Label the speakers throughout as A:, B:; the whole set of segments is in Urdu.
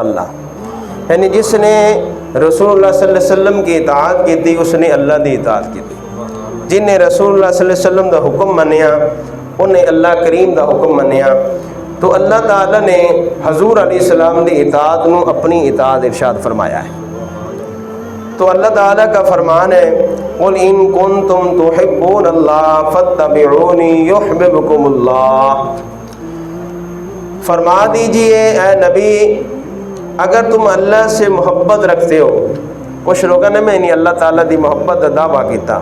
A: اللہ یعنی جس نے رسول اللہ صلی اللہ علیہ وسلم کی اطاعت کی تھی اس نے اللہ دی اطاعت کی تھی. جن نے رسول اللہ صلی اللہ علیہ وسلم دا حکم منیا انہیں اللہ کریم دا حکم منیا. تو اللہ تعالیٰ نے حضور علیہ السلام دی اطاعت نو اپنی اطاعت ارشاد فرمایا ہے. تو اللہ تعالیٰ کا فرمان ہے قُلْ إِن كُنتُمْ تُحِبُّونَ اللَّهَ فَاتَّبِعُونِي يُحْبِبْكُمُ اللَّهُ. فرما دیجئے اے نبی اگر تم اللہ سے محبت رکھتے ہو. کچھ لوگوں نے میں نہیں اللہ تعالیٰ دی محبت کا دعویٰ کیتا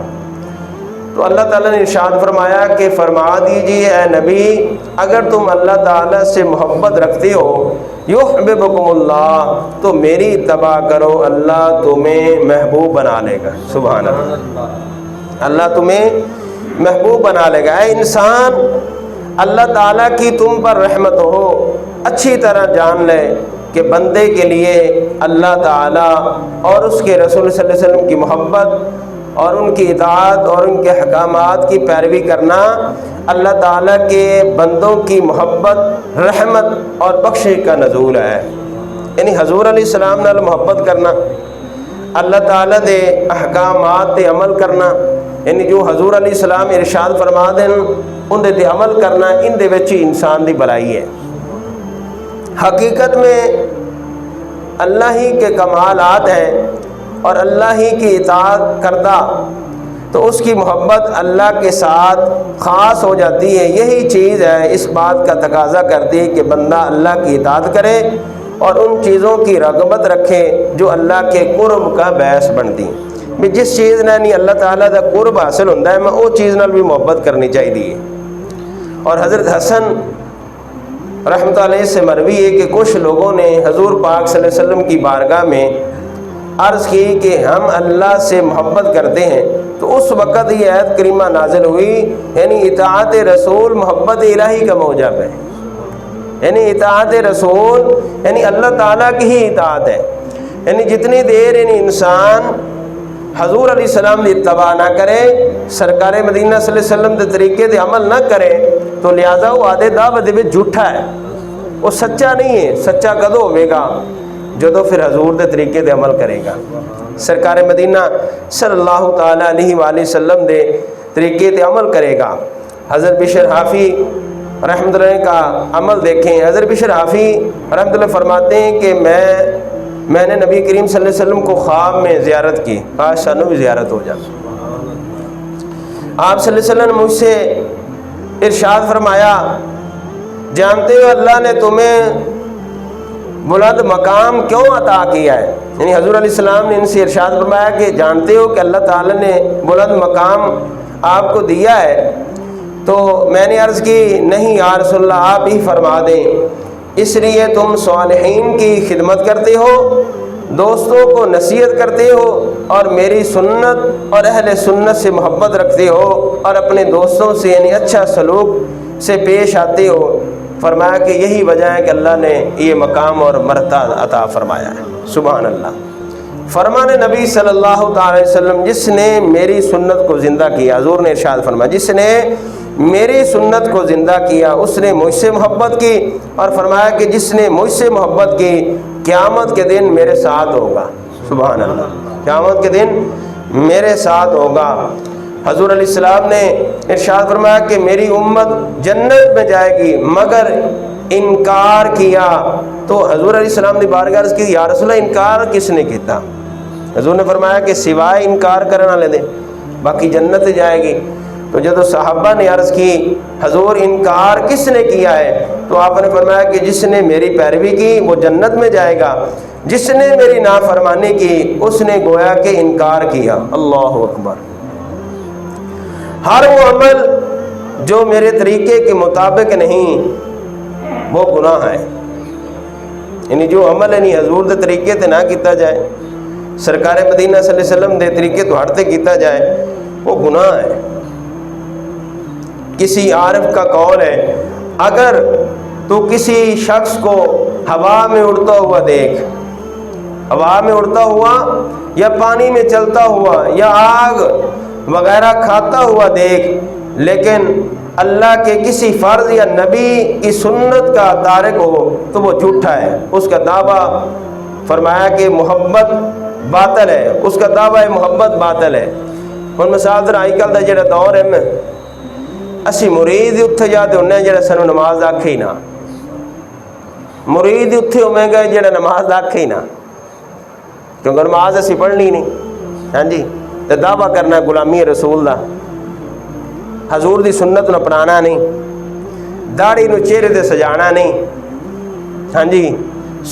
A: تو اللہ تعالیٰ نے ارشاد فرمایا کہ فرما دیجئے اے نبی اگر تم اللہ تعالیٰ سے محبت رکھتے ہو یحببکم اللہ تو میری اتباع کرو اللہ تمہیں محبوب بنا لے گا. سبحان اللہ. اللہ تمہیں محبوب بنا لے گا. اے انسان اللہ تعالیٰ کی تم پر رحمت ہو اچھی طرح جان لے کہ بندے کے لیے اللہ تعالیٰ اور اس کے رسول صلی اللہ علیہ وسلم کی محبت اور ان کی اطاعت اور ان کے احکامات کی پیروی کرنا اللہ تعالیٰ کے بندوں کی محبت رحمت اور بخشش کا نزول ہے. یعنی حضور علیہ السلام نال محبت کرنا اللہ تعالیٰ دے احکامات تے عمل کرنا یعنی جو حضور علیہ السلام ارشاد فرما دیں ان دے عمل کرنا ان دے وچ انسان دی بھلائی ہے. حقیقت میں اللہ ہی کے کمالات ہیں اور اللہ ہی کی اطاعت کرتا تو اس کی محبت اللہ کے ساتھ خاص ہو جاتی ہے. یہی چیز ہے اس بات کا تقاضا کرتی ہے کہ بندہ اللہ کی اطاعت کرے اور ان چیزوں کی رغبت رکھے جو اللہ کے قرب کا باعث بنتی. جس چیز نے نہیں اللہ تعالیٰ کا قرب حاصل ہوتا ہے میں وہ چیز نال بھی محبت کرنی چاہیے. اور حضرت حسن رحمۃ اللہ علیہ سے مروی ہے کہ کچھ لوگوں نے حضور پاک صلی اللہ علیہ وسلم کی بارگاہ میں عرض کی کہ ہم اللہ سے محبت کرتے ہیں. تو اس وقت یہ آیت کریمہ نازل ہوئی یعنی اطاعت رسول محبت الہی کا موجب ہے. یعنی اطاعت رسول یعنی اللہ تعالیٰ کی ہی اطاعت ہے. یعنی جتنی دیر یعنی انسان حضور علیہ السلام کی اتباع نہ کرے سرکار مدینہ صلی اللہ علیہ وسلم کے طریقے دے عمل نہ کرے تو لہذا وہ آدھے دعوت میں جھوٹا ہے وہ سچا نہیں ہے. سچا کدو ہوئے گا جدو پھر حضور دے طریقے دے عمل کرے گا سرکار مدینہ صلی اللہ تعالیٰ علیہ وآلہ وسلم دے طریقے دے عمل کرے گا. حضرت بشر حافی رحمۃ اللہ کا عمل دیکھیں. حضرت بشر حافی رحمۃ اللہ فرماتے ہیں کہ میں نے نبی کریم صلی اللہ علیہ وسلم کو خواب میں زیارت کی. آج سانو بھی زیارت ہو جائے. آپ صلی اللہ علیہ وسلم نے مجھ سے ارشاد فرمایا جانتے ہو اللہ نے تمہیں بلند مقام کیوں عطا کیا ہے. یعنی حضور علیہ السلام نے ان سے ارشاد فرمایا کہ جانتے ہو کہ اللہ تعالیٰ نے بلند مقام آپ کو دیا ہے. تو میں نے عرض کی نہیں یا رسول اللہ آپ ہی فرما دیں. اس لیے تم صالحین کی خدمت کرتے ہو دوستوں کو نصیحت کرتے ہو اور میری سنت اور اہل سنت سے محبت رکھتے ہو اور اپنے دوستوں سے یعنی اچھا سلوک سے پیش آتے ہو. فرمایا کہ یہی وجہ ہے کہ اللہ نے یہ مقام اور مرتبہ عطا فرمایا ہے. سبحان اللہ. فرمان نبی صلی اللہ تعالی وسلم جس نے میری سنت کو زندہ کیا حضور نے ارشاد فرمایا جس نے میری سنت کو زندہ کیا اس نے مجھ سے محبت کی اور فرمایا کہ جس نے مجھ سے محبت کی قیامت کے دن میرے ساتھ ہوگا. سبحان اللہ. قیامت کے دن میرے ساتھ ہوگا. حضور علیہ السلام نے ارشاد فرمایا کہ میری امت جنت میں جائے گی مگر انکار کیا. تو حضور علیہ السلام نے بارگاہ عرض کی یا رسول اللہ انکار کس نے کیتا. حضور نے فرمایا کہ سوائے انکار کرنا لے دے باقی جنت جائے گی. تو جب صحابہ نے عرض کی حضور انکار کس نے کیا ہے تو آپ نے فرمایا کہ جس نے میری پیروی کی وہ جنت میں جائے گا جس نے میری نافرمانی کی اس نے گویا کہ انکار کیا. اللہ اکبر. ہر وہ عمل جو میرے طریقے کے مطابق نہیں وہ گناہ ہے. یعنی جو عمل یعنی حضور دے طریقے تے نہ کیتا جائے سرکار مدینہ صلی اللہ علیہ وسلم دے طریقے تو ہٹ تے کیتا جائے وہ گناہ ہے. کسی عارف کا قول ہے اگر تو کسی شخص کو ہوا میں اڑتا ہوا دیکھ ہوا میں اڑتا ہوا یا پانی میں چلتا ہوا یا آگ وغیرہ کھاتا ہوا دیکھ لیکن اللہ کے کسی فرض یا نبی کی سنت کا تارک ہو تو وہ جھوٹا ہے، اس کا دعویٰ فرمایا کہ محبت باطل ہے، اس کا دعویٰ محبت باطل ہے۔ ہن مثال در اج کل دا جڑا دور ہے نا، اسی مرید اتھے جاتے ہونے جڑا سانو نماز آکھے ہی نہ، مرید اتھے ہوئے گا جڑا نماز آکھے ہی نہ، کیونکہ نماز اسی پڑھنی نہیں، ہاں جی، تے دعویٰ کرنا غلامی رسول دا، حضور دی سنت نو اپنانا نہیں، داڑھی نو چہرے تے سجانا نہیں، ہاں جی،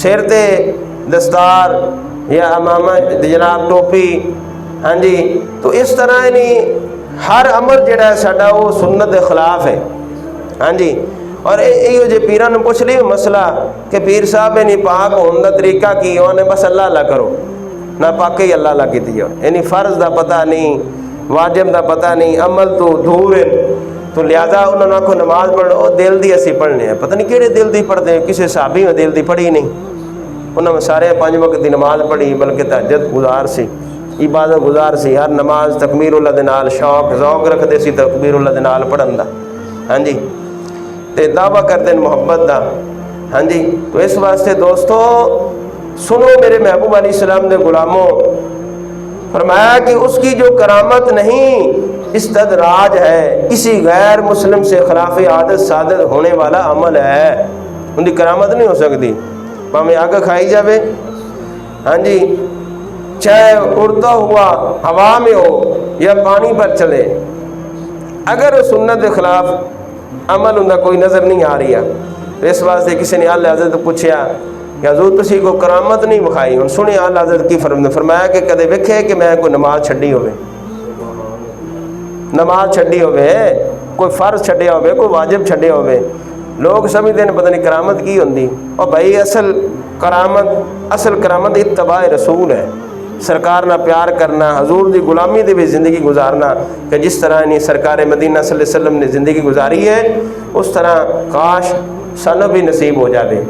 A: سر تے دستار یا امامہ جناب ٹوپی، ہاں جی، تو اس طرح نہیں ہر عمل جڑا ہے ساڈا وہ سنت دے خلاف ہے، ہاں جی۔ اور یہ جو پیران پوچھ لی مسئلہ کہ پیر صاحب نہیں پاک ہون دا طریقہ کی انہیں بس اللہ اللہ کرو، نہ پاکے ہی اللہ اللہ کی دیو، یعنی فرض دا پتہ نہیں، واجب دا پتہ نہیں، عمل تو دور ہے، تو لہذا انہوں نے آکھو نماز پڑھو، او دل دی اسی پڑھنے ہیں، پتہ نہیں کیڑے دل دی پڑھتے ہیں، کسی صحابی میں دل دی پڑھی نہیں، انہوں نے سارے 5 وقت دی نماز پڑھی، بلکہ تہجد گزار سی، عبادت گزار سی، ہر نماز تکبیر اللہ دے نال شوق ذوق رکھتے سی تکبیر اللہ دے نال پڑھن دا، ہاں جی، تے دعویٰ کرتے ہیں محبت دا، ہاں جی۔ تو اس واسطے دوستو سنو میرے محبوب علیہ السلام دے غلاموں، فرمایا کہ اس کی جو کرامت نہیں استدراج ہے، کسی غیر مسلم سے خلاف عادت صادر ہونے والا عمل ہے، ان کی کرامت نہیں ہو سکتی، پاویں آگ کھائی جاوے، ہاں جی، چاہے اڑتا ہوا ہوا میں ہو یا پانی پر چلے، اگر سنت کے خلاف عمل ان کا کوئی نظر نہیں آ رہی ہے، تو اس واسطے کسی نے اعلی حضرت پوچھا کہ حضور تسی کو کرامت نہیں بکھائی، ہن سنی اعلی حضرت کی فرمایا کہ کدے ویکھے کہ میں کوئی نماز چھڈی ہوئے، نماز چھڈی ہوئے، کوئی فرض چھڈیا ہوئے، کوئی واجب چھڈیا ہوئے، لوگ سمجھتے ہیں پتہ نہیں کرامت کی ہوندی، اور بھائی اصل کرامت اتباع رسول ہے، سرکار نہ پیار کرنا، حضور دی غلامی دی بھی زندگی گزارنا، کہ جس طرح انہیں سرکار مدینہ صلی اللہ علیہ وسلم نے زندگی گزاری ہے اس طرح کاش سانو بھی نصیب ہو جاوے۔